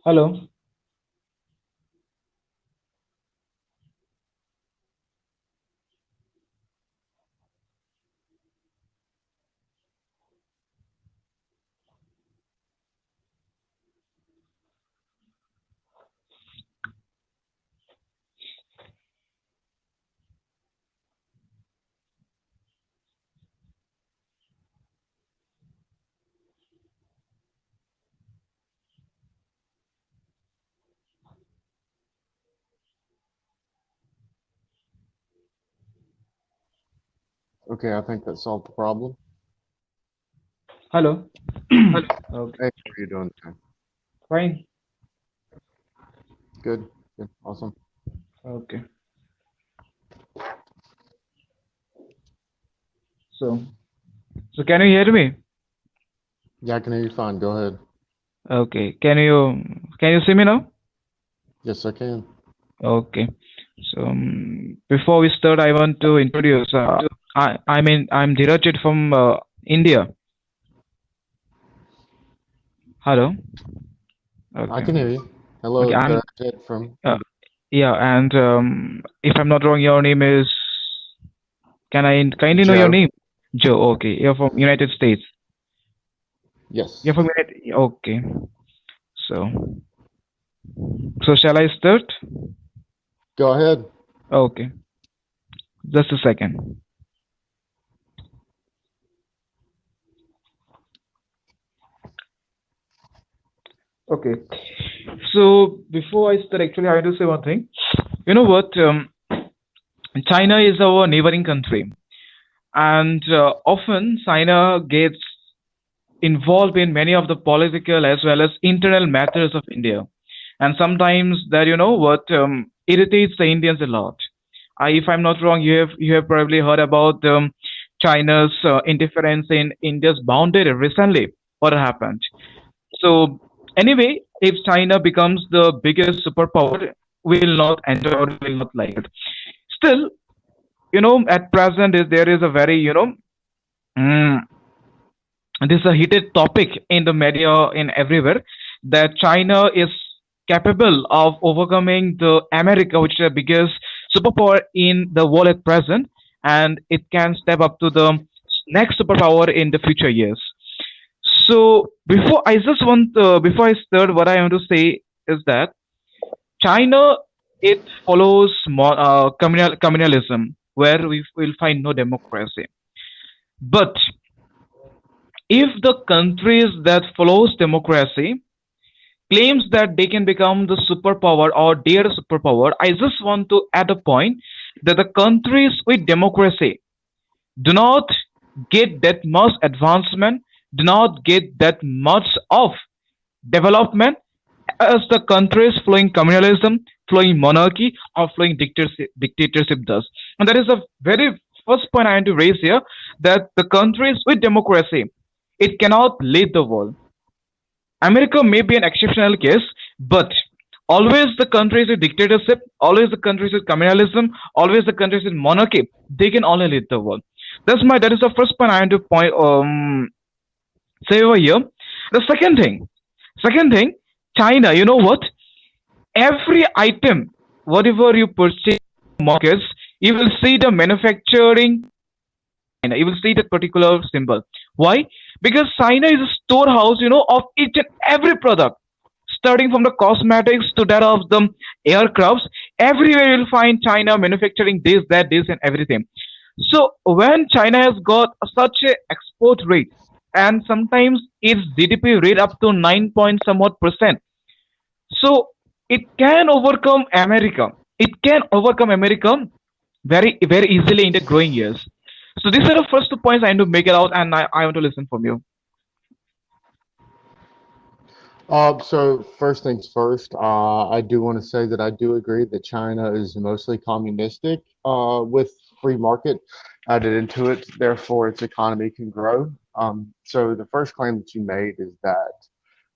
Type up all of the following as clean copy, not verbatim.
Hello. Okay, I think that solved the problem. Hello. Hello. Okay. Hey, how are you doing today? Fine. Good. Good. Awesome. Okay. So, so can you hear me? Yeah, I can hear you fine. Go ahead. Okay. Can you see me now? Yes, I can. Okay. So before we start, I want to introduce. I'm Dheeraj from India. Hello. I Okay. can hear you. Okay. Hello, I'm. Jet from Uh, India. yeah. And if I'm not wrong, your name is. Can I kindly know your Joe. name? Joe. Okay. You're from United States. You're Yes. from United. Okay. So so shall I start? Go ahead. Okay. Just a second. Okay. So before I start, actually, I want to say one thing. You know what? China is our neighboring country, and often China gets involved in many of the political as well as internal matters of India, and sometimes that what irritates the Indians a lot. If I'm not wrong, you have probably heard about China's interference in India's boundary recently. What happened? So anyway, if China becomes the biggest superpower, we will not enjoy or we will not like it. Still, at present there is a very mm, this is a heated topic in the media in everywhere that China is capable of overcoming the America, which is the biggest superpower in the world at present, and it can step up to the next superpower in the future years. So before I start, what I want to say is that China, it follows communalism, where we will find no democracy. But if the countries that follows democracy claims that they can become the superpower or their superpower, I just want to add a point that the countries with democracy do not get that much advancement, do not get that much of development as the countries flowing communalism, flowing monarchy, or flowing dictatorship does. And that is the very first point I want to raise here that the countries with democracy, it cannot lead the world. America may be an exceptional case, but always the countries with dictatorship, always the countries with communalism, always the countries with monarchy, they can only lead the world. That is the first point I want to point say over here. The second thing, China. You know what? Every item, whatever you purchase in markets, you will see the manufacturing. You will see that particular symbol. Why? Because China is a storehouse, of each and every product, starting from the cosmetics to that of the aircrafts. Everywhere you'll find China manufacturing this, and everything. So when China has got such a export rate, and sometimes its GDP rate up to 9 point somewhat percent, so it can overcome America. It can overcome America very very easily in the growing years. So these are the first two points I want to make it out, and I want to listen from you. So first things first, I do want to say that I do agree that China is mostly communistic, with free market added into it, therefore its economy can grow. So the first claim that you made is that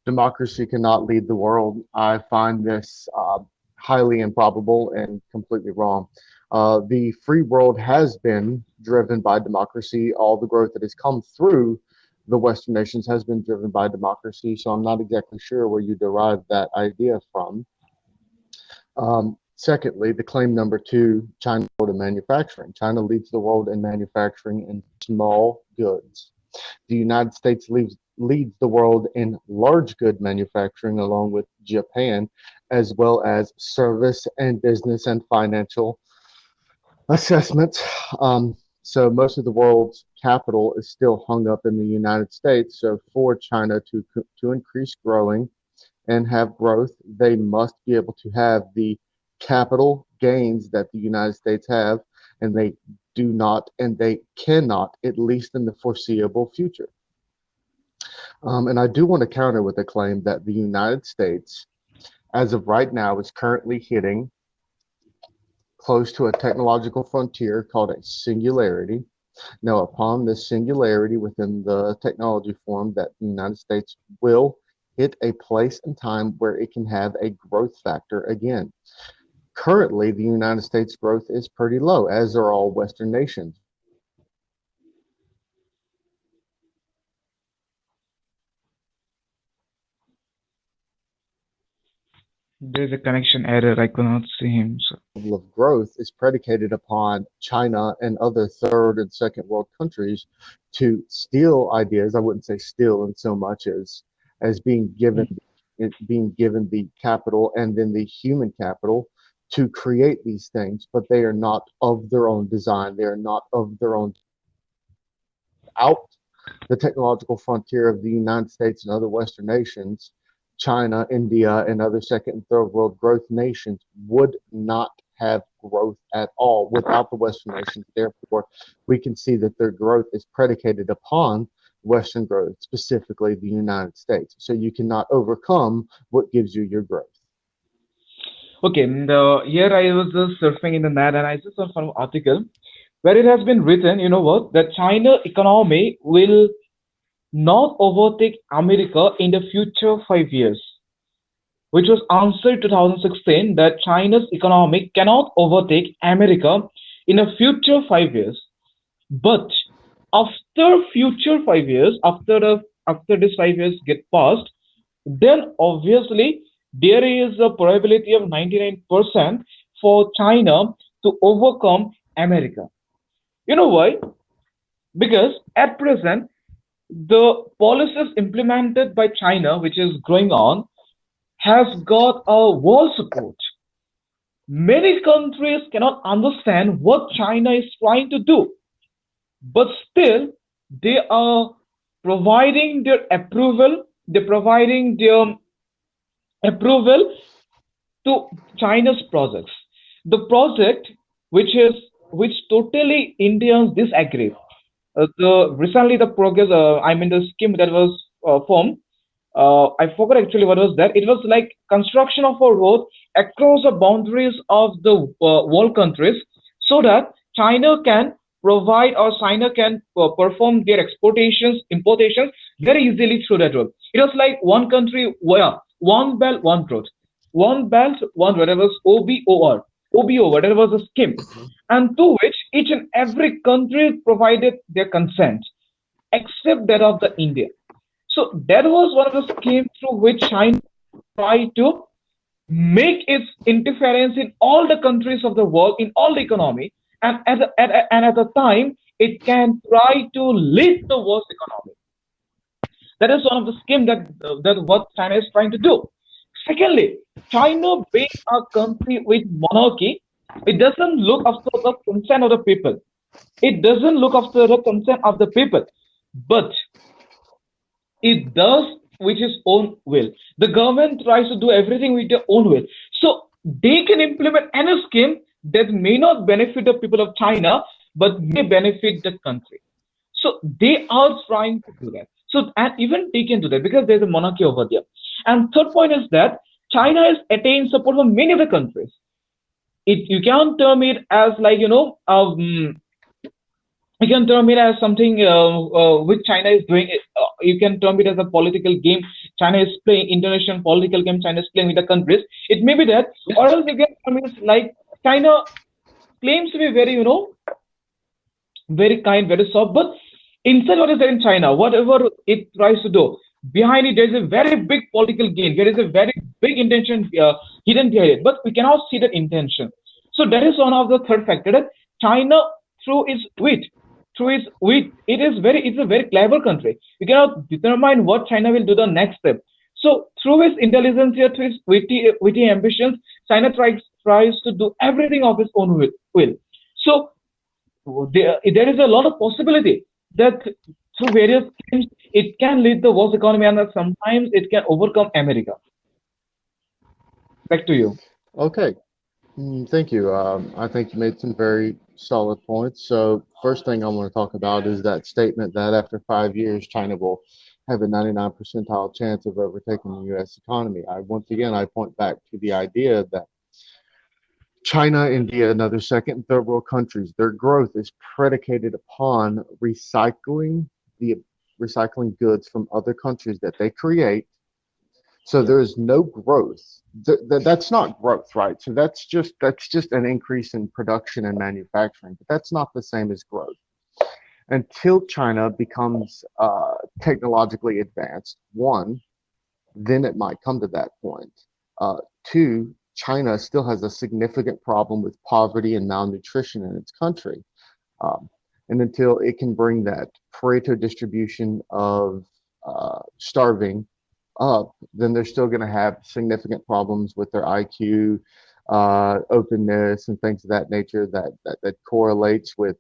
democracy cannot lead the world. I find this highly improbable and completely wrong. The free world has been driven by democracy. All the growth that has come through the Western nations has been driven by democracy. So I'm not exactly sure where you derive that idea from. Secondly, the claim number two, China in manufacturing. China leads the world in manufacturing in small goods. The United States leads the world in large good manufacturing, along with Japan, as well as service and business and financial assessments. So most of the world's capital is still hung up in the United States. So for China to increase growing and have growth, they must be able to have the capital gains that the United States have, and they do not, and they cannot, at least in the foreseeable future. And I do want to counter with a claim that the United States, as of right now, is currently hitting close to a technological frontier called a singularity. Now, upon this singularity within the technology form, that the United States will hit a place and time where it can have a growth factor again. Currently, the United States growth is pretty low, as are all Western nations. There's a connection error. I could not see him. So. Level of growth is predicated upon China and other third and second world countries to steal ideas. I wouldn't say steal in so much as being given the capital and then the human capital to create these things, but they are not of their own design. They are not of their own out the technological frontier of the United States and other Western nations. China, India, and other second and third world growth nations would not have growth at all without the Western nations. Therefore, we can see that their growth is predicated upon Western growth, specifically the United States. So you cannot overcome what gives you your growth. Okay, and here I was just surfing in the net and I just saw some article where it has been written, you know what, that China economy will not overtake America in the future 5 years, which was answered 2016 that China's economy cannot overtake America in the future 5 years. But after future 5 years, after this 5 years get passed, then obviously there is a probability of 99% for China to overcome America. You know why? Because at present, the policies implemented by China, which is going on, has got a wall support. Many countries cannot understand what China is trying to do, but still they are providing their approval. They're providing their approval to China's projects. The project which totally Indians disagree. The recently the progress, I mean the scheme that was formed. I forgot actually what was that. It was like construction of a road across the boundaries of the world countries, so that China can provide or China can perform their exportations, importations very easily through that road. It was like one country where one belt, one road, one belt, one road. That was OBO, that was a scheme, and to which each and every country provided their consent, except that of the India. So that was one of the schemes through which China tried to make its interference in all the countries of the world, in all the economy, and at the time it can try to lead the world's economy. That is one of the schemes that what China is trying to do. Secondly, China being a country with monarchy, it doesn't look after the consent of the people. It doesn't look after the consent of the people, but it does with its own will. The government tries to do everything with their own will. So they can implement any scheme that may not benefit the people of China, but may benefit the country. So they are trying to do that. So and even they can do that because there's a monarchy over there. And third point is that China has attained support from many other countries. You can't term it as like you can term it as something which China is doing. You can term it as a political game China is playing, international political game China is playing with the countries. It may be that, or else you can term it like China claims to be very, very kind, very soft, but inside what is there in China, whatever it tries to do, behind it there is a very big political gain. There is a very big intention hidden behind it, but we cannot see that intention. So that is one of the third factor that China, through its wit, it's a very clever country. You cannot determine what China will do the next step. So through its intelligence, through its witty ambitions, China tries to do everything of its own will. So there is a lot of possibility that through various schemes it can lead the world economy and that sometimes it can overcome America. Back to you. Okay. Thank you. I think you made some very solid points. So, first thing I want to talk about is that statement that after 5 years, China will have a 99 percentile chance of overtaking the U.S. economy. Once again, I point back to the idea that China, India, and other second and third world countries, their growth is predicated upon the recycling goods from other countries that they create. So there is no growth. That's not growth, right? So that's just an increase in production and manufacturing, but that's not the same as growth. Until China becomes technologically advanced, one, then it might come to that point. Two, China still has a significant problem with poverty and malnutrition in its country. Um, and until it can bring that Pareto distribution of starving up, then they're still going to have significant problems with their IQ, openness, and things of that nature that correlates with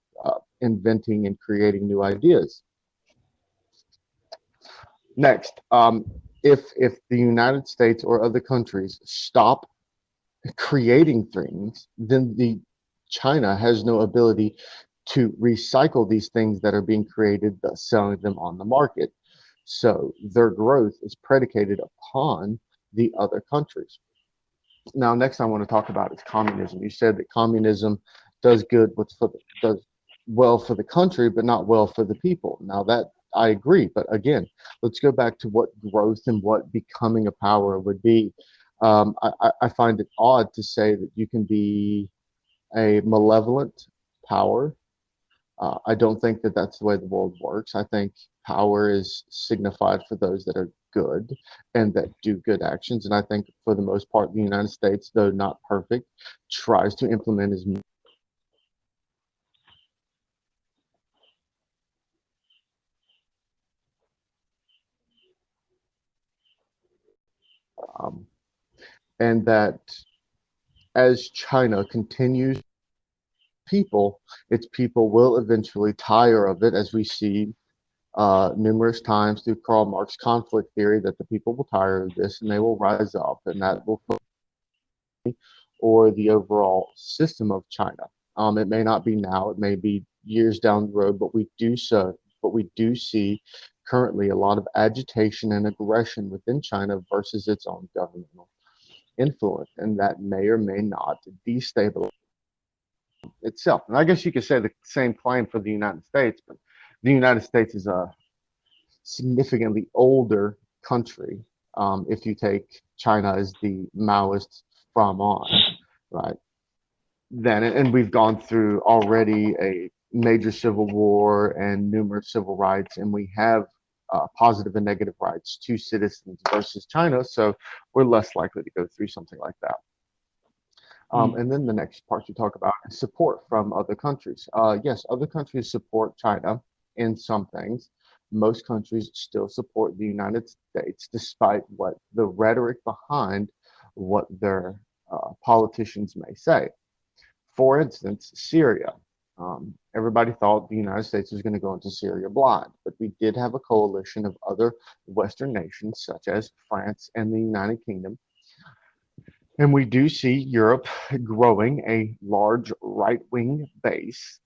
inventing and creating new ideas. Next, if the United States or other countries stop creating things, then the China has no ability to recycle these things that are being created, thus selling them on the market. So their growth is predicated upon the other countries. Now, next I want to talk about is communism. You said that communism does good, does well for the country, but not well for the people. Now that I agree, but again, let's go back to what growth and what becoming a power would be. I find it odd to say that you can be a malevolent power. I don't think that that's the way the world works. I think power is signified for those that are good and that do good actions. And I think for the most part, the United States, though not perfect, tries to implement as um, and that as China continues people, its people will eventually tire of it, as we see numerous times through Karl Marx conflict theory, that the people will tire of this and they will rise up, and that will or the overall system of China. It may not be now, it may be years down the road, but we do see currently a lot of agitation and aggression within China versus its own governmental influence, and that may or may not destabilize itself. And I guess you could say the same claim for the United States, but the United States is a significantly older country. If you take China as the Maoist from on, right? Then, and we've gone through already a major civil war and numerous civil rights, and we have positive and negative rights to citizens versus China, so we're less likely to go through something like that. Hmm. And then the next part you talk about is support from other countries. Yes, other countries support China in some things. Most countries still support the United States, despite what the rhetoric behind what their politicians may say. For instance, Syria. Everybody thought the United States was going to go into Syria blind, but we did have a coalition of other Western nations, such as France and the United Kingdom, and we do see Europe growing a large right wing base,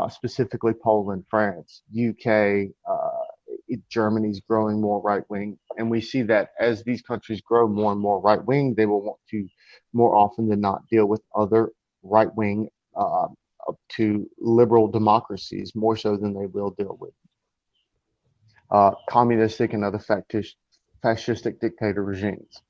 specifically Poland, France, UK, Germany's growing more right wing. And we see that as these countries grow more and more right wing, they will want to more often than not deal with other right wing up to liberal democracies more so than they will deal with communistic and other fascistic dictator regimes.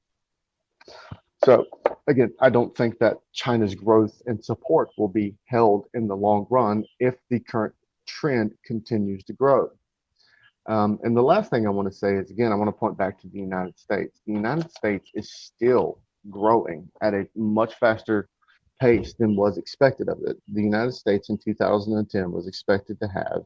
So again, I don't think that China's growth and support will be held in the long run if the current trend continues to grow. And the last thing I want to say is, again, I want to point back to the United States. The United States is still growing at a much faster pace than was expected of it. The United States in 2010 was expected to have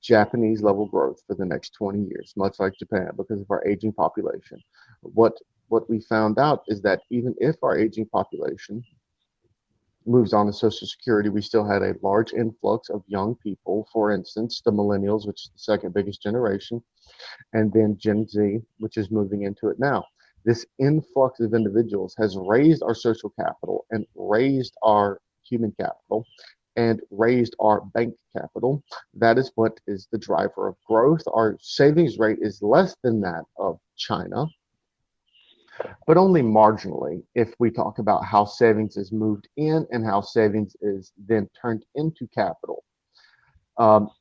Japanese level growth for the next 20 years, much like Japan, because of our aging population. What what we found out is that even if our aging population moves on to Social Security, we still had a large influx of young people. For instance, the millennials, which is the second biggest generation, and then Gen Z, which is moving into it now. This influx of individuals has raised our social capital and raised our human capital and raised our bank capital. That is what is the driver of growth. Our savings rate is less than that of China, but only marginally if we talk about how savings is moved in and how savings is then turned into capital.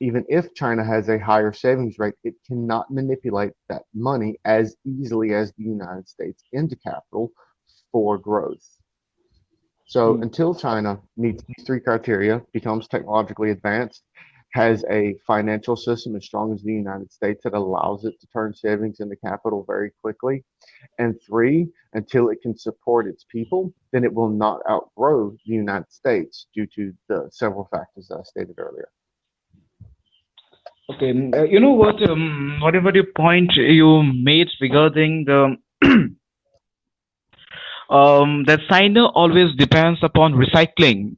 Even if China has a higher savings rate, it cannot manipulate that money as easily as the United States into capital for growth. So Hmm. until China meets these three criteria, becomes technologically advanced, has a financial system as strong as the United States that allows it to turn savings into capital very quickly, and three, until it can support its people, then it will not outgrow the United States due to the several factors that I stated earlier. Okay, you know what? Whatever your point you made regarding the that China always depends upon recycling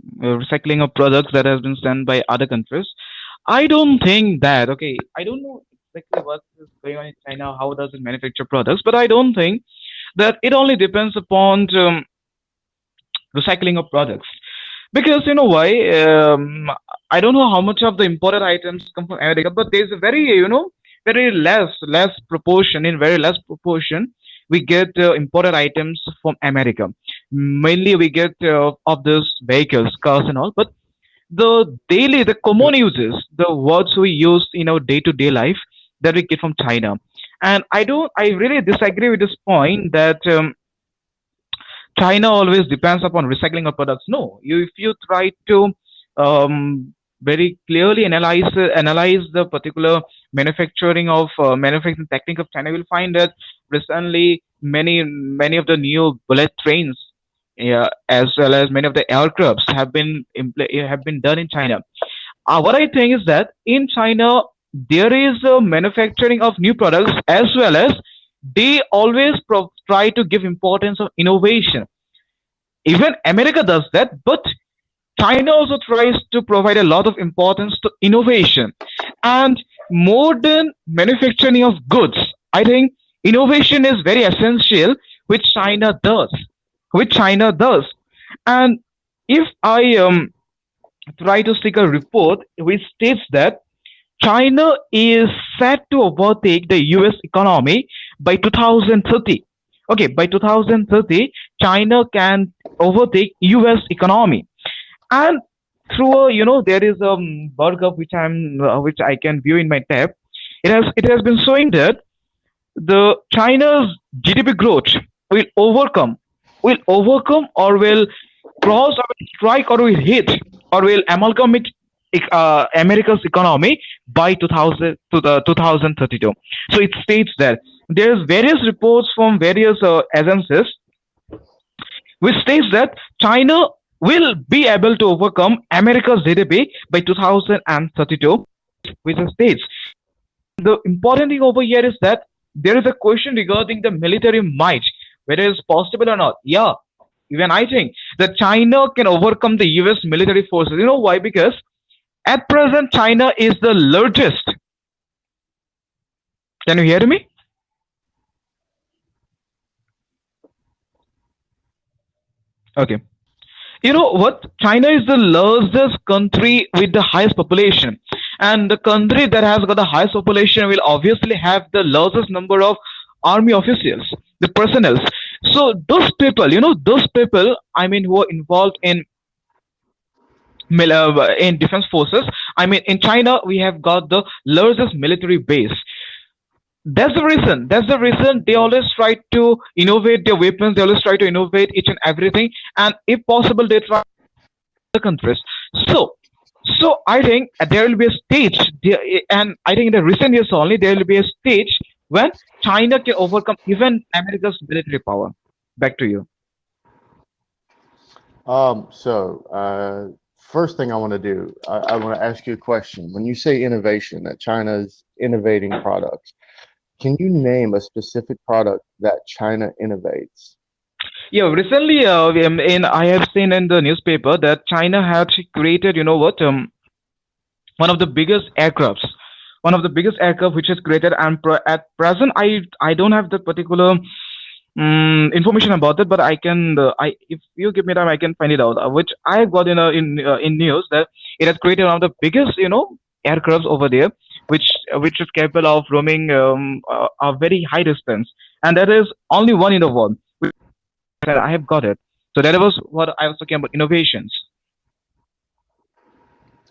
of products that has been sent by other countries. I don't think that. Okay, I don't know exactly what is going on in China. How does it manufacture products? But I don't think that it only depends upon recycling of products. Because you know why? I don't know how much of the imported items come from America, but there's a very, very less proportion, in very less proportion, we get imported items from America. Mainly we get of these vehicles, cars and all, but the common uses, the words we use in our day-to-day life that we get from China. And I really disagree with this point that China always depends upon recycling of products. No, if you try to very clearly analyze the particular manufacturing technique of China, you will find that recently many of the new bullet trains, yeah, as well as many of the aircrafts have been done in China. What I think is that in China there is a manufacturing of new products as well as they always try to give importance of innovation. Even America does that, but China also tries to provide a lot of importance to innovation and modern manufacturing of goods. I think innovation is very essential, which China does, and if I try to seek a report which states that China is set to overtake the US economy by 2030. Okay, by 2030, China can overtake US economy. And through there is a workup which I can view in my tab. It has been showing that the China's GDP growth will overcome or will cross or will strike or will hit or will amalgamate America's economy by 2000 to the 2032. So it states that there's various reports from various agencies which states that China will be able to overcome America's GDP by 2032, which states the important thing over here is that there is a question regarding the military might, whether it's possible or not. Yeah, even I think that China can overcome the US military forces. You know why? Because at present, China is the largest. Can you hear me? Okay. You know what? China is the largest country with the highest population. And the country that has got the highest population will obviously have the largest number of army officials, the personnel. So those people, I mean, who are involved in defense forces. I mean, in China, we have got the largest military base. That's the reason they always try to innovate their weapons. They always try to innovate each and everything, and if possible, they try other countries. So So I think there will be a stage, and I think in the recent years only there will be a stage when China can overcome even America's military power. Back to you. First thing I want to do, I want to ask you a question. When you say innovation, that China's innovating products, can you name a specific product that China innovates? Yeah, recently, I have seen in the newspaper that China had created, you know what, one of the biggest aircrafts, one of the biggest aircraft which is created, and at present, I don't have that particular information about it, but I can, I if you give me time, I can find it out. Which I got in news that it has created one of the biggest, aircrafts over there, which is capable of roaming a very high distance, and that is only one in the world. That I have got it. So that was what I was talking about innovations.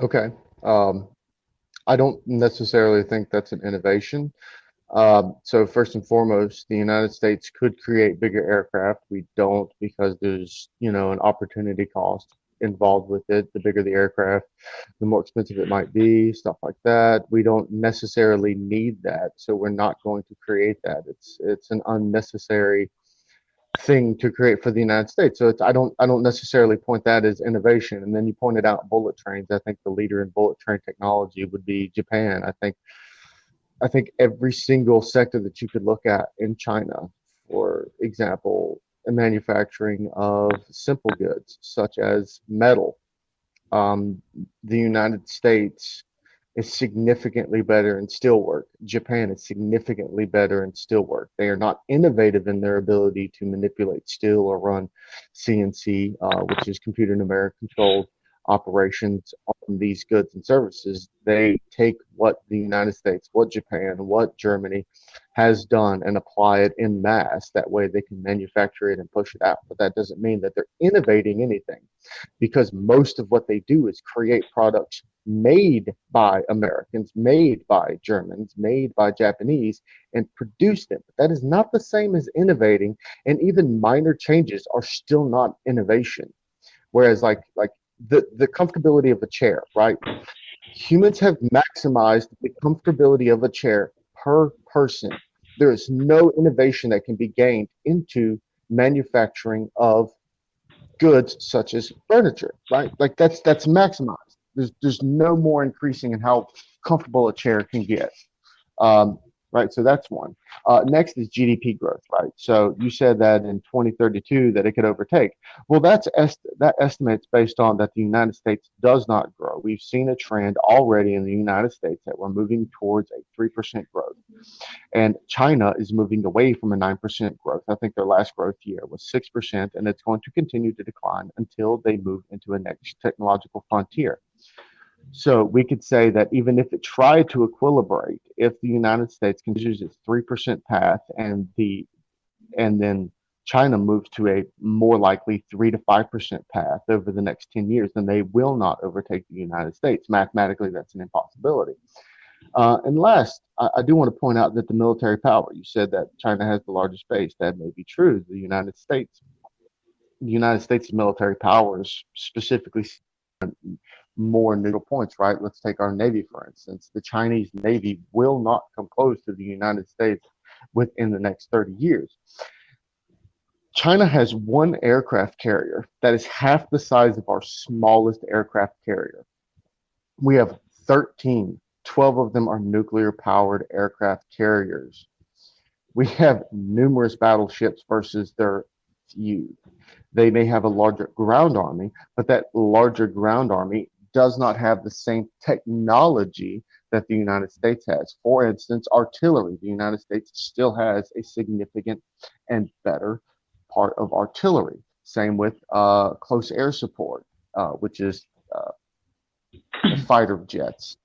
Okay. Um, I don't necessarily think that's an innovation. So first and foremost, the United States could create bigger aircraft. We don't because there's, an opportunity cost involved with it. The bigger the aircraft, the more expensive it might be, stuff like that. We don't necessarily need that, so we're not going to create that. It's an unnecessary thing to create for the United States. So I don't necessarily point that as innovation. And then you pointed out bullet trains. I think the leader in bullet train technology would be Japan. I think every single sector that you could look at in China, for example, the manufacturing of simple goods such as metal, um, the United States is significantly better in steelwork. Japan is significantly better in steelwork. They are not innovative in their ability to manipulate steel or run CNC, which is computer numeric controlled operations on these goods and services. They take what the United States, what Japan, what Germany has done and apply it in mass. That way they can manufacture it and push it out. But that doesn't mean that they're innovating anything because most of what they do is create products made by Americans, made by Germans, made by Japanese, and produce them. But that is not the same as innovating, and even minor changes are still not innovation. Whereas, like the comfortability of a chair, right? Humans have maximized the comfortability of a chair per person. There is no innovation that can be gained into manufacturing of goods such as furniture, right? Like that's maximized. There's no more increasing in how comfortable a chair can get. Um, right, so that's one. Next is GDP growth, right? So you said that in 2032 that it could overtake. Well, that estimate's based on that the United States does not grow. We've seen a trend already in the United States that we're moving towards a 3% growth. And China is moving away from a 9% growth. I think their last growth year was 6%, and it's going to continue to decline until they move into a next technological frontier. So we could say that even if it tried to equilibrate, if the United States continues its 3% path and then China moves to a more likely 3 to 5% path over the next 10 years, then they will not overtake the United States. Mathematically, that's an impossibility. And last, I do want to point out that the military power, you said that China has the largest base. That may be true. The United States' military powers, specifically more neutral points, right? Let's take our Navy, for instance. The Chinese Navy will not come close to the United States within the next 30 years. China has one aircraft carrier that is half the size of our smallest aircraft carrier. We have 13. 12 of them are nuclear powered aircraft carriers. We have numerous battleships versus their few. They may have a larger ground army, but that larger ground army does not have the same technology that the United States has. For instance, artillery. The United States still has a significant and better part of artillery. Same with close air support, which is uh, fighter jets.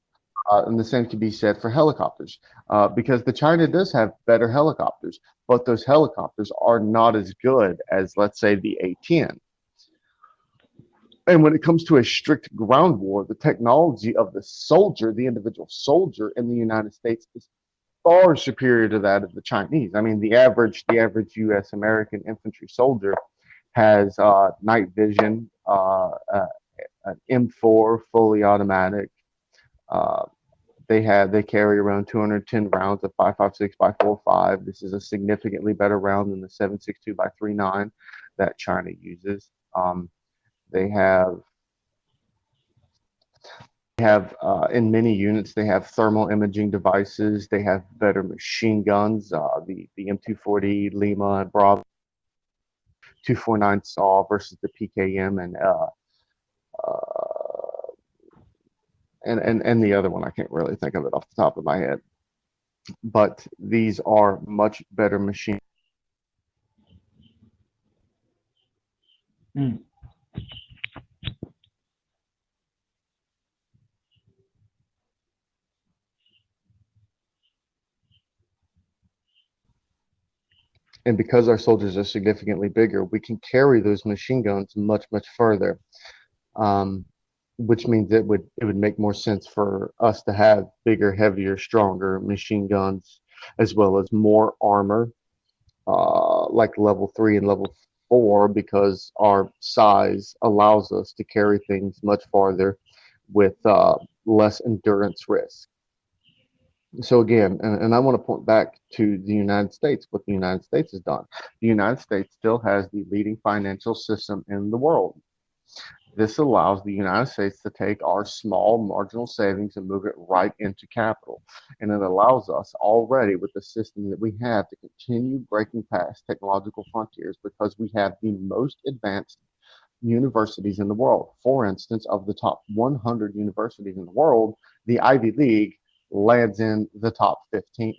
And the same can be said for helicopters, because the China does have better helicopters, but those helicopters are not as good as, let's say, the A-10. And when it comes to a strict ground war, the technology of the soldier, the individual soldier in the United States, is far superior to that of the Chinese. I mean, the average U.S. American infantry soldier has night vision, M4 fully automatic. Uh, they carry around 210 rounds of 5.56 by 4.5. This is a significantly better round than the 7.62 by 3.9 that China uses. They have in many units they have thermal imaging devices. They have better machine guns. The M240 Lima and Bravo 249 SAW versus the PKM uh, and the other one I can't really think of it off the top of my head. But these are much better machines. Mm. And because our soldiers are significantly bigger, we can carry those machine guns much further. Um, which means it would make more sense for us to have bigger, heavier, stronger machine guns, as well as more armor, like level 3 and level 4, because our size allows us to carry things much farther with less endurance risk. So again, and I want to point back to the United States, what the United States has done. The United States still has the leading financial system in the world. This allows the United States to take our small marginal savings and move it right into capital. And it allows us already with the system that we have to continue breaking past technological frontiers because we have the most advanced universities in the world. For instance, of the top 100 universities in the world, the Ivy League lands in the top 15.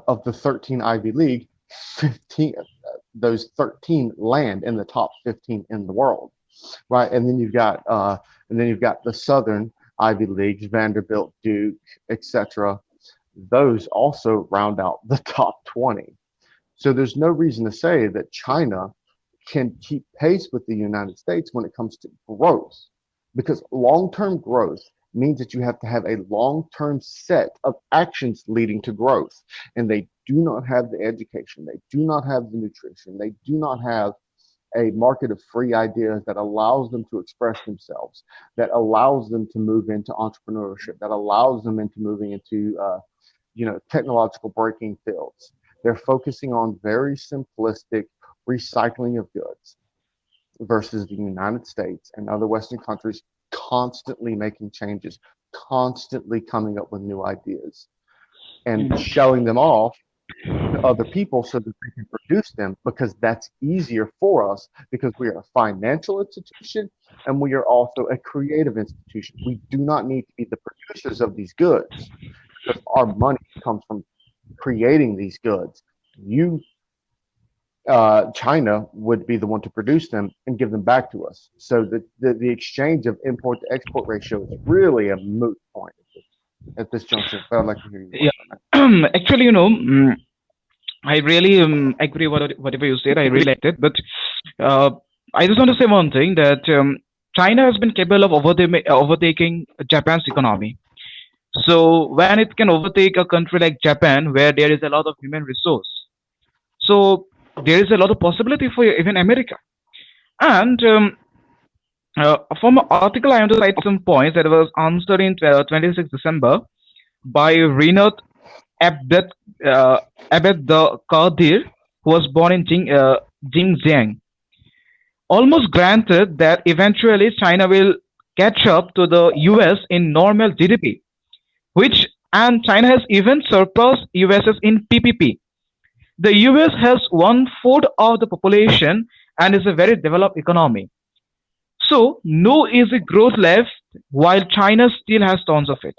Of the 13 Ivy League, 15 those 13 land in the top 15 in the world, right? And then you've got the Southern Ivy Leagues, Vanderbilt, Duke, etc. Those also round out the top 20. So there's no reason to say that China can keep pace with the United States when it comes to growth, because long-term growth means that you have to have a long-term set of actions leading to growth. And they do not have the education, they do not have the nutrition, they do not have a market of free ideas that allows them to express themselves, that allows them to move into entrepreneurship, that allows them into moving into technological breaking fields. They're focusing on very simplistic recycling of goods versus the United States and other Western countries constantly making changes, constantly coming up with new ideas and Mm. showing them off to other people so that they can produce them, because that's easier for us because we are a financial institution and we are also a creative institution. We do not need to be the producers of these goods because our money comes from creating these goods. China would be the one to produce them and give them back to us. So the exchange of import to export ratio is really a moot point at this juncture. But I'd like to hear your Yeah. words on that. Actually, I really agree whatever you said. I really liked it, but uh, I just want to say one thing that China has been capable of overtaking Japan's economy. So when it can overtake a country like Japan, where there is a lot of human resource, so there is a lot of possibility for even America. And from an article, I want to cite some points that was answered in 26 December by Renat Abed, uh, Abed the Qadir, who was born in Xinjiang. Almost granted that eventually China will catch up to the US in normal GDP, which and China has even surpassed US in PPP. The US has one fourth of the population and is a very developed economy. So no easy growth left while China still has tons of it.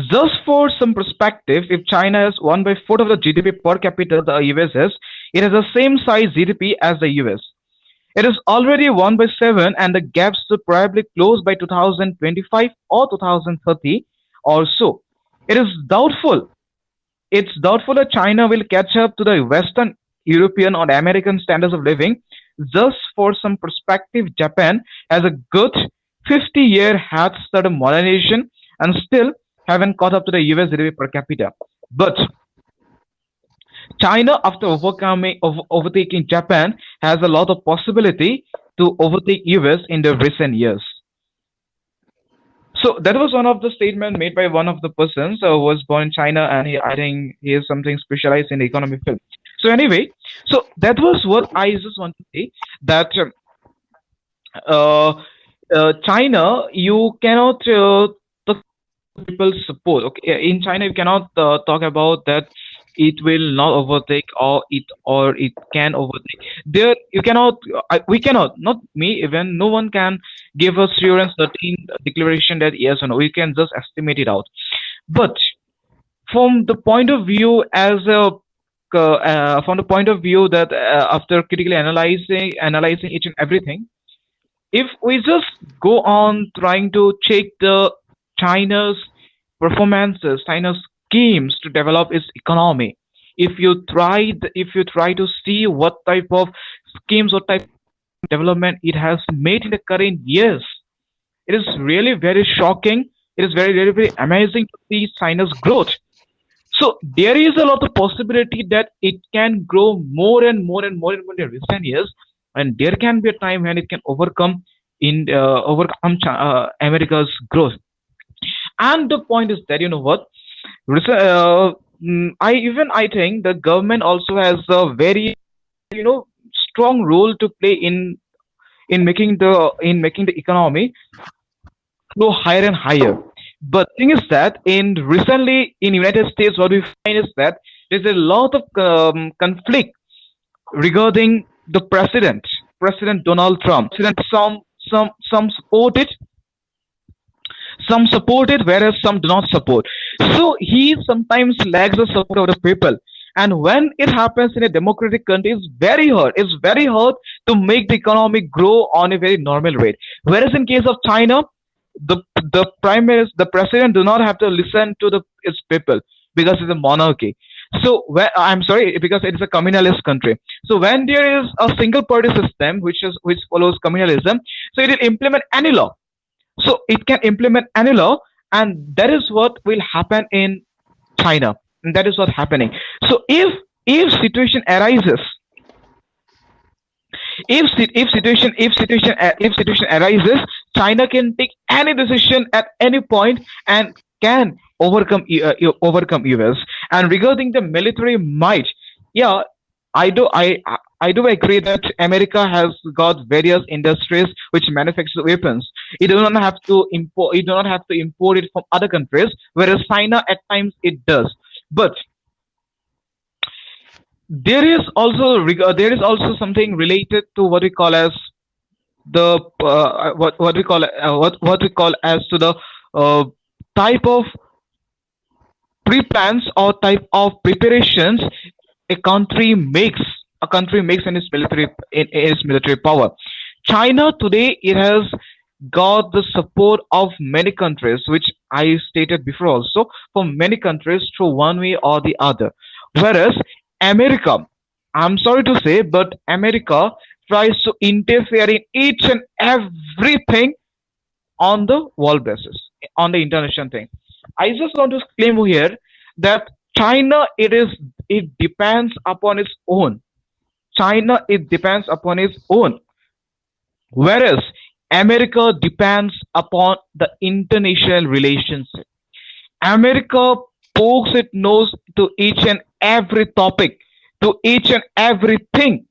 Just for some perspective, if China has 1 by 4 of the GDP per capita the US has, it has the same size GDP as the US. It is already 1 by 7 and the gap should probably close by 2025 or 2030 or so. It is doubtful. It's doubtful that China will catch up to the Western European or American standards of living. Just for some perspective, Japan has a good 50-year head start of modernization and still haven't caught up to the US GDP per capita. But China, after overtaking Japan, has a lot of possibility to overtake US in the recent years. So that was one of the statement made by one of the persons who was born in China, and I think he is something specialized in economic field. So anyway, so that was what I just want to say, that uh, China, you cannot talk about people's support. Okay, in China, you cannot talk about that it will not overtake, or it can overtake. There, you cannot. We cannot. Not me. Even no one can give us sure and certain declaration that yes or no. We can just estimate it out. But from the point of view as a from the point of view that after critically analyzing each and everything, if we just go on trying to check the China's performances, China's schemes to develop its economy, if you try to see what type of schemes, what type of development it has made in the current years, it is really very shocking. It is very amazing to see China's growth. So there is a lot of possibility that it can grow more and more and more and more in recent years, and there can be a time when it can overcome America's growth. And the point is that, you know what, I think the government also has a very, strong role to play in making the economy go higher and higher. But thing is that in recently in United States, what we find is that there's a lot of conflict regarding the President Donald Trump. President, some support it, some support it, whereas some do not support. So he sometimes lacks the support of the people. And when it happens in a democratic country, it's very hard. It's very hard to make the economy grow on a very normal rate. Whereas in case of China, the prime minister, the president, do not have to listen to the its people because it's a monarchy. So I'm sorry, because it is a communalist country. So when there is a single party system which follows communalism, so it will implement any law. So it can implement any law, and that is what will happen in China, and that is what's happening. So if situation arises, China can take any decision at any point and can overcome US. And regarding the military might, yeah, I do I do agree that America has got various industries which manufacture weapons. It do not have to import. It do not have to import it from other countries, whereas China at times it does. But there is also something related to what we call as the what we call what we call as to the uh, type of pre-plans or type of preparations a country makes in its military power. China today, it has got the support of many countries, which I stated before also, from many countries through one way or the other. Whereas America, I'm sorry to say, but America tries to interfere in each and everything on the world basis, on the international thing. I just want to claim here that China, it depends upon its own. China, it depends upon its own, whereas America depends upon the international relationship. America pokes its nose to each and every topic, to each and everything.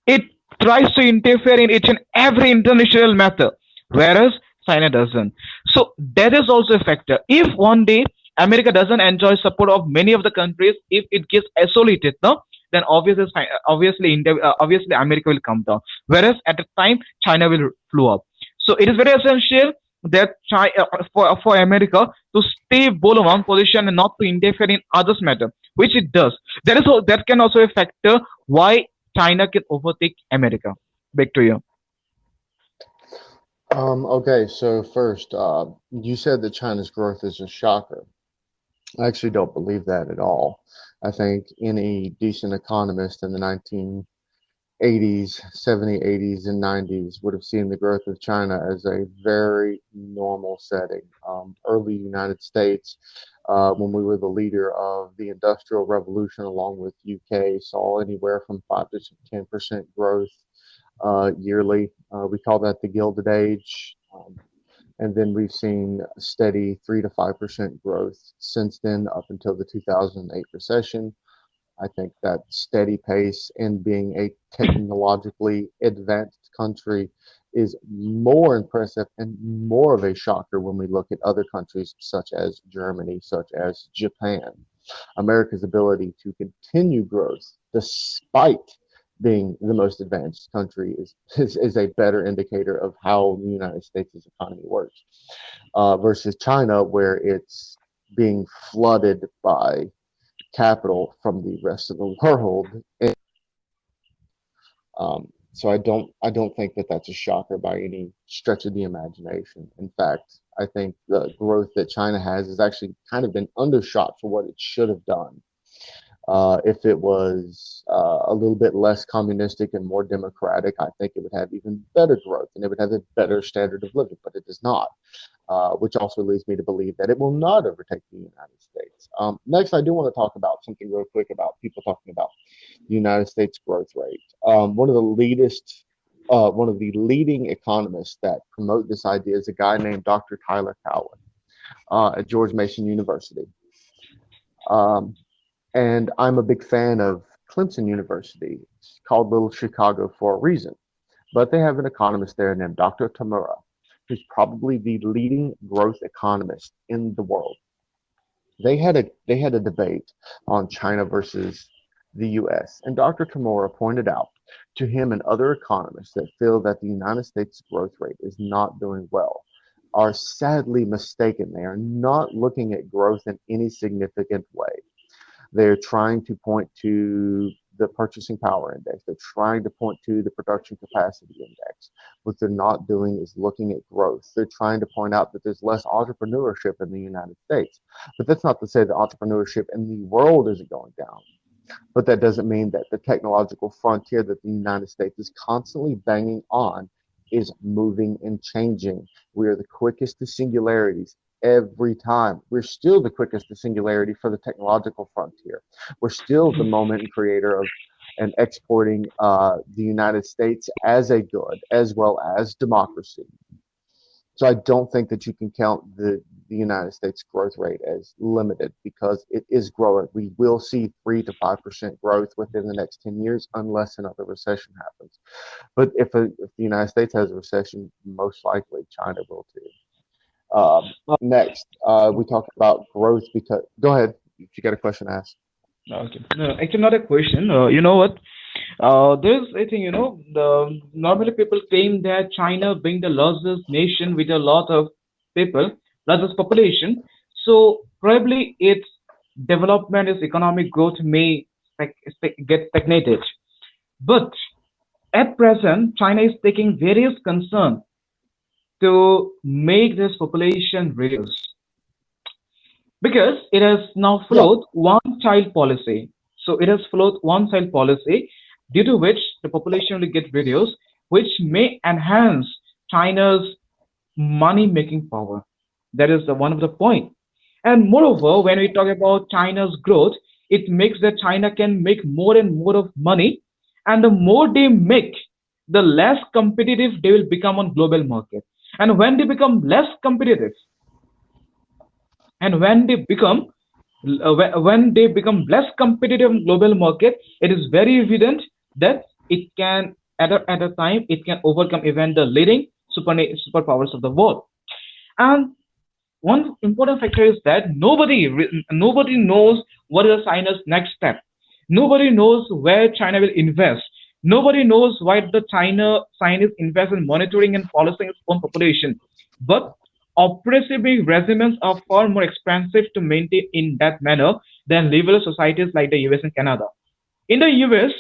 It tries to interfere in each and every international matter, whereas China doesn't. So that is also a factor. If one day America doesn't enjoy support of many of the countries, if it gets isolated, no, then obviously America will come down. Whereas at the time China will flow up. So it is very essential that for America to stay below one position and not to interfere in others' matter, which it does. That can also a factor why China can overtake America. Back to you. Okay, so first, you said that China's growth is a shocker. I actually don't believe that at all. I think any decent economist in the 1980s, 70s, 80s, and 90s would have seen the growth of China as a very normal setting. Early United States, when we were the leader of the Industrial Revolution along with UK, saw anywhere from 5 to 10% growth. yearly. We call that the Gilded Age. And then we've seen steady 3 to 5% growth since then up until the 2008 recession. I think that steady pace and being a technologically advanced country is more impressive and more of a shocker when we look at other countries such as Germany, such as Japan. America's ability to continue growth despite being the most advanced country is a better indicator of how the United States' economy works versus China, where it's being flooded by capital from the rest of the world. So I don't think that that's a shocker by any stretch of the imagination. In fact, I think the growth that China has has actually kind of been undershot for what it should have done. If it was a little bit less communistic and more democratic, I think it would have even better growth and it would have a better standard of living, but it does not, which also leads me to believe that it will not overtake the United States. Next, I do want to talk about something real quick about people talking about the United States growth rate. One of the leading economists that promote this idea is a guy named Dr. Tyler Cowen at George Mason University. Um, and I'm a big fan of Clemson University. It's called Little Chicago for a reason. But they have an economist there named Dr. Tamura, who's probably the leading growth economist in the world. They had a debate on China versus the US, and Dr. Tamura pointed out to him and other economists that feel that the United States growth rate is not doing well are sadly mistaken. They are not looking at growth in any significant way. They're trying to point to the purchasing power index. They're trying to point to the production capacity index. What they're not doing is looking at growth. They're trying to point out that there's less entrepreneurship in the United States. But that's not to say that entrepreneurship in the world isn't going down. But that doesn't mean that the technological frontier that the United States is constantly banging on is moving and changing. We are the quickest to singularities every time. We're still the quickest to singularity for the technological frontier. We're still the moment and creator of and exporting the United States as a good, as well as democracy. So I don't think that you can count the United States growth rate as limited because it is growing. We will see 3 to 5% growth within the next 10 years unless another recession happens. But if the United States has a recession, most likely China will too. Next, we talk about growth because, go ahead, if you got a question to ask. Okay. No, actually, not a question. You know what? There's, I think, normally people claim that China being the largest nation with a lot of people, largest population, so probably its development, its economic growth may get stagnated. But at present, China is taking various concern to make this population reduce because it has now Yeah, followed one child policy. So it has followed one child policy due to which the population will get reduced, which may enhance China's money making power. That is one of the point. And moreover, when we talk about China's growth, it makes that China can make more and more of money, and the more they make, the less competitive they will become on global market. And when they become less competitive, and when they become less competitive in global market, it is very evident that it can at a time it can overcome even the leading superpowers of the world. And one important factor is that nobody knows what is China's next step. Nobody knows where China will invest. Nobody knows why the Chinese invest in monitoring and policing its own population. But oppressive regimes are far more expensive to maintain in that manner than liberal societies like the US and Canada. In the US,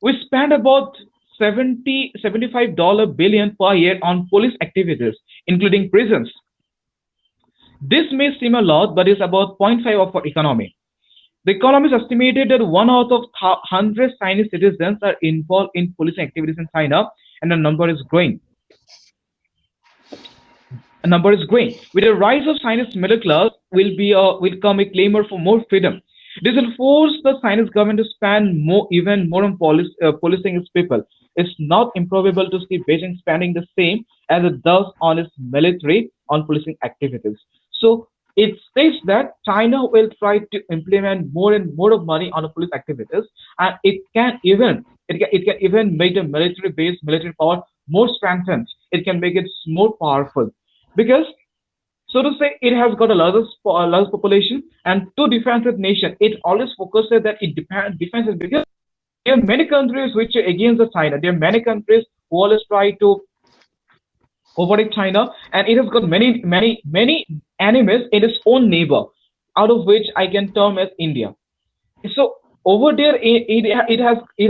we spend about 75 billion per year on police activities, including prisons. This may seem a lot, but it's about 0.5 of our economy. The economist estimated that one out of 100 Chinese citizens are involved in policing activities in China, and the number is growing. A number is growing. With the rise of Chinese middle class, will come a clamor for more freedom. This will force the Chinese government to spend more, even more on policing its people. It's not improbable to see Beijing spending the same as it does on its military on policing activities. So it states that China will try to implement more and more of money on the police activities, and it can even make the military base, military power more strengthened. It can make it more powerful because, so to say, it has got a large population and two defensive nations. It always focuses that it defends it because there are many countries which are against the China. There are many countries who always try to overtake China, and it has got many enemies in its own neighbor, out of which I can term as India. So over there, it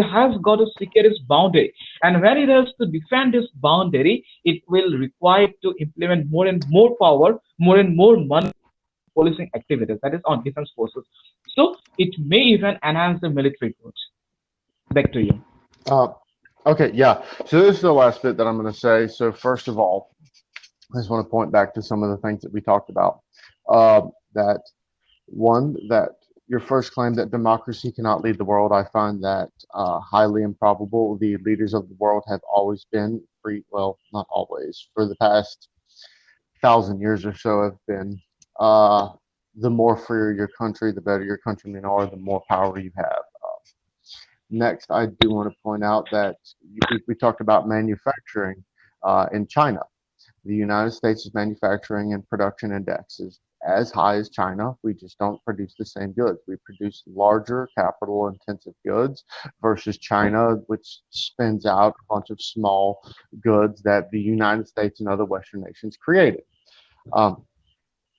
has got to secure its boundary, and when it has to defend its boundary, it will require to implement more and more power, more and more money policing activities, that is on defense forces. So it may even enhance the military growth. Back to you. Uh, okay, yeah. So this is the last bit that I'm going to say. So first of all, I just want to point back to some of the things that we talked about. That one, that your first claim that democracy cannot lead the world, I find that highly improbable. The leaders of the world have always been free. Well, not always. For the past 1,000 years or so, have been. The more freer your country, the better your countrymen are, the more power you have. Next, I do want to point out that we talked about manufacturing in China. The United States' manufacturing and production index is as high as China. We just don't produce the same goods. We produce larger capital intensive goods versus China, which spins out a bunch of small goods that the United States and other Western nations created. Um,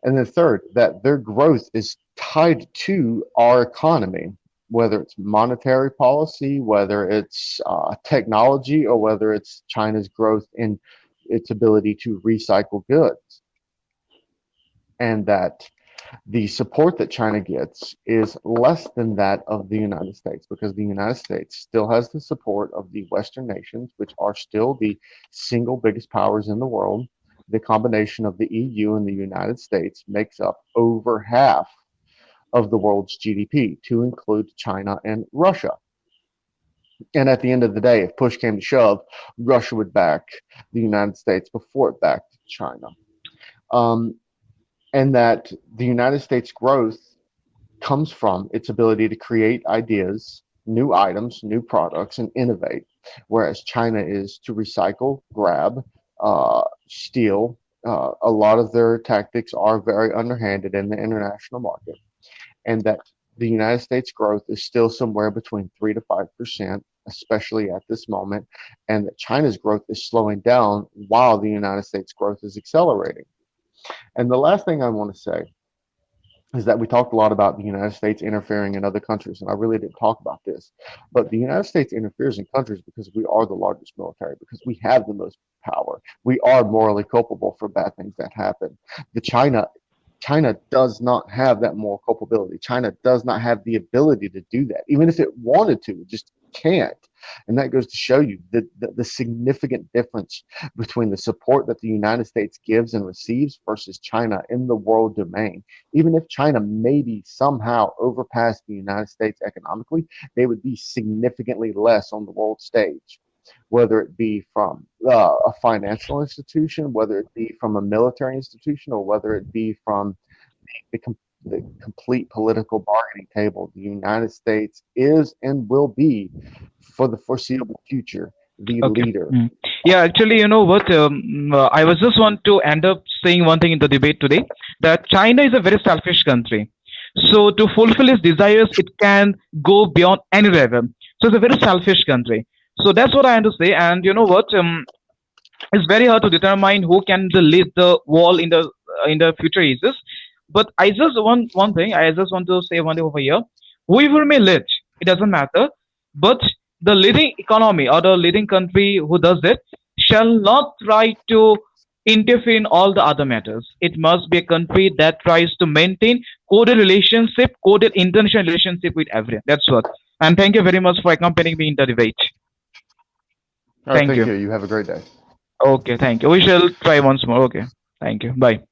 and then third, that their growth is tied to our economy, whether it's monetary policy, whether it's technology, or whether it's China's growth in its ability to recycle goods. And that the support that China gets is less than that of the United States, because the United States still has the support of the Western nations, which are still the single biggest powers in the world. The combination of the EU and the United States makes up over half of the world's GDP, to include China and Russia. And at the end of the day, if push came to shove, Russia would back the United States before it backed China. Um, and that the United States growth comes from its ability to create ideas, new items, new products, and innovate, whereas China is to recycle, grab, steal. A lot of their tactics are very underhanded in the international market, and that the United States growth is still somewhere between 3 to 5%, especially at this moment, and that China's growth is slowing down while the United States growth is accelerating. And the last thing I want to say is that we talked a lot about the United States interfering in other countries, and I really didn't talk about this. But the United States interferes in countries because we are the largest military, because we have the most power. We are morally culpable for bad things that happen. The China does not have that moral culpability. China does not have the ability to do that. Even if it wanted to, it just can't. And that goes to show you the significant difference between the support that the United States gives and receives versus China in the world domain. Even if China maybe somehow overpassed the United States economically, they would be significantly less on the world stage, whether it be from a financial institution, whether it be from a military institution, or whether it be from the, the complete political bargaining table. The United States is and will be, for the foreseeable future, the Okay. leader. Mm. Yeah, actually, you know what? I was just want to end up saying one thing in the debate today, that China is a very selfish country. So to fulfill its desires, it can go beyond any level. So it's a very selfish country. So that's what I want to say. And you know what? It's very hard to determine who can lead the wall in the future ages. But I just want one thing. I just want to say one thing over here. Whoever may lead, it doesn't matter. But the leading economy or the leading country who does it shall not try to interfere in all the other matters. It must be a country that tries to maintain coded relationship, coded international relationship with everyone. That's what. And thank you very much for accompanying me in the debate. All right, Thank thank you. you. You have a great day. Okay, thank you. We shall try once more. Okay. Thank you. Bye.